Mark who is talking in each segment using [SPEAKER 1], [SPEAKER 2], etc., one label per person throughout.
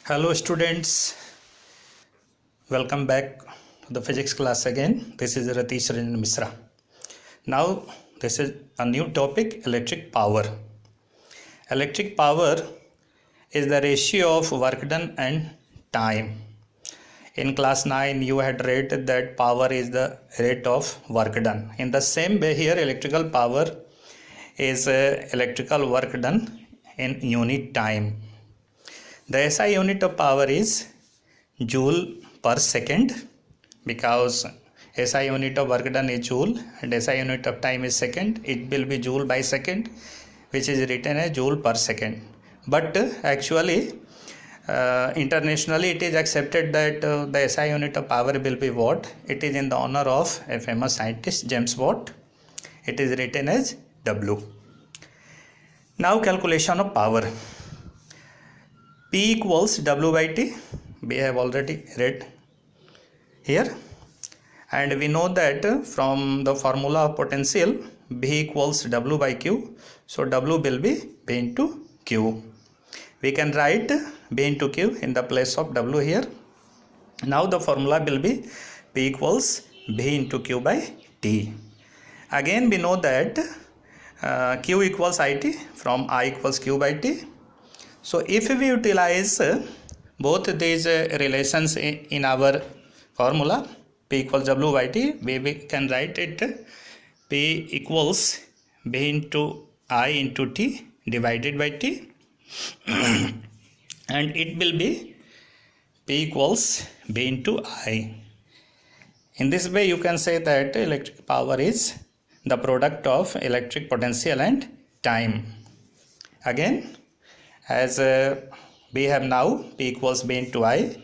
[SPEAKER 1] Hello students, welcome back to the physics class again. This is Ratish Ranjan Misra. Now this is a new topic, electric power. Electric power is the ratio of work done and time. In class 9 you had read that power is the rate of work done. In the same way here electrical power is electrical work done in unit time. The SI unit of power is joule per second because SI unit of work done is joule and SI unit of time is second. It will be joule by second, which is written as joule per second. But actually internationally it is accepted that the SI unit of power will be watt. It is in the honor of a famous scientist James Watt. It is written as W. Now calculation of power. P equals W by T, we have already read here, and we know that from the formula of potential B equals W by Q, so W will be B into Q. We can write B into Q in the place of W here. Now the formula will be P equals B into Q by T. Again we know that Q equals IT from I equals Q by T. So if we utilize both these relations in our formula P equals W by T, we can write it P equals B into I into T divided by T and it will be P equals B into I. In this way you can say that electric power is the product of electric potential and time. Again, as we have now P equals B into I,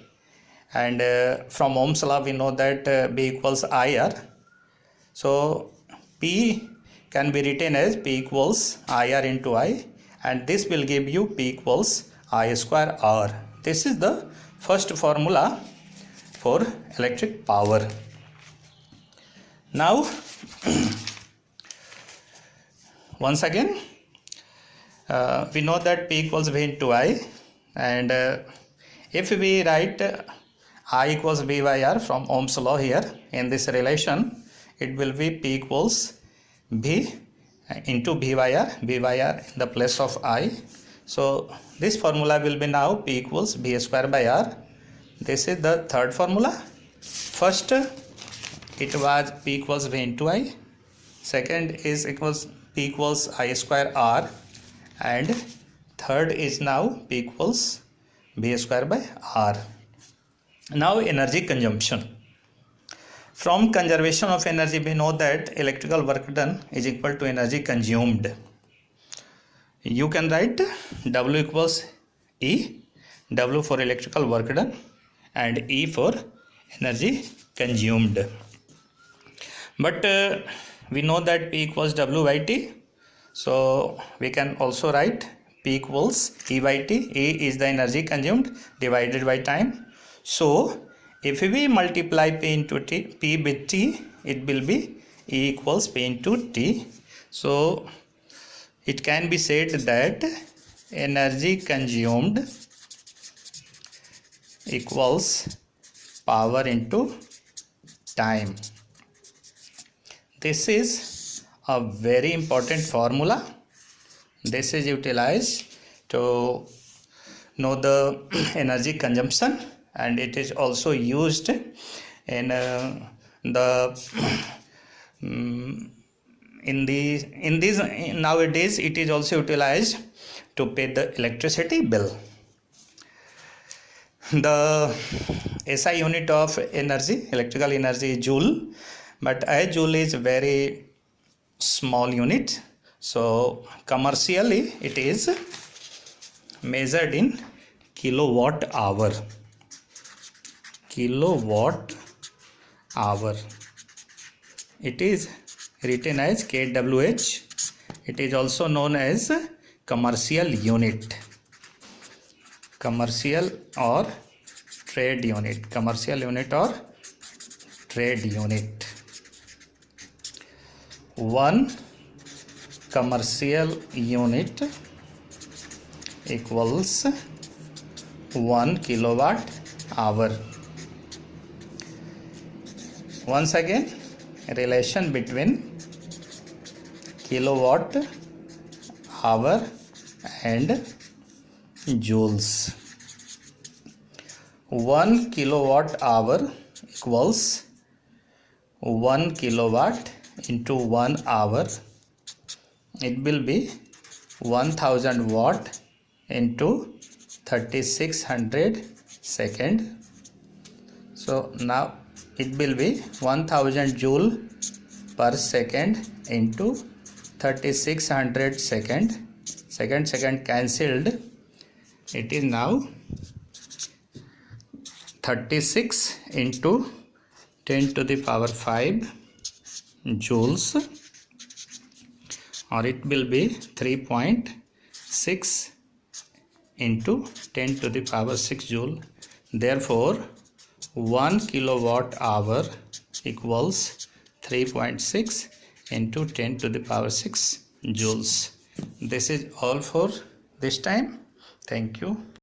[SPEAKER 1] and from Ohm's law we know that B equals IR. So P can be written as P equals IR into I, and this will give you P equals I square R. This is the first formula for electric power. Now once again we know that P equals V into I, and if we write I equals V by R from Ohm's law here in this relation, it will be P equals V into V by R in the place of I. So this formula will be now P equals V square by R. This is the third formula. First it was P equals V into I, second is P equals I square R, and third is now P equals V square by R. Now energy consumption. From conservation of energy we know that electrical work done is equal to energy consumed. You can write W equals E, W for electrical work done and E for energy consumed. But we know that P equals W by T. So we can also write P equals E by T. E is the energy consumed divided by time. So if we multiply P into T, P with T, it will be E equals P into T. So it can be said that energy consumed equals power into time. This is a very important formula. This is utilized to know the energy consumption, and it is also used in nowadays it is also utilized to pay the electricity bill. The SI unit of energy, electrical energy, is joule, but a joule is very small unit, so commercially it is measured in kilowatt hour. It is written as kWh. It is also known as commercial unit, commercial or trade unit, One commercial unit equals 1 kilowatt hour. Once again, relation between kilowatt hour and joules. 1 kilowatt hour equals 1 kilowatt into 1 hour. It will be 1000 watt into 3600 second. So now it will be 1000 joule per second into 3600 second. Second cancelled. It is now 36 into 10 to the power 5 joules, or it will be 3.6 into 10 to the power 6 joule. Therefore 1 kilowatt hour equals 3.6 into 10 to the power 6 joules. This is all for this time. Thank you.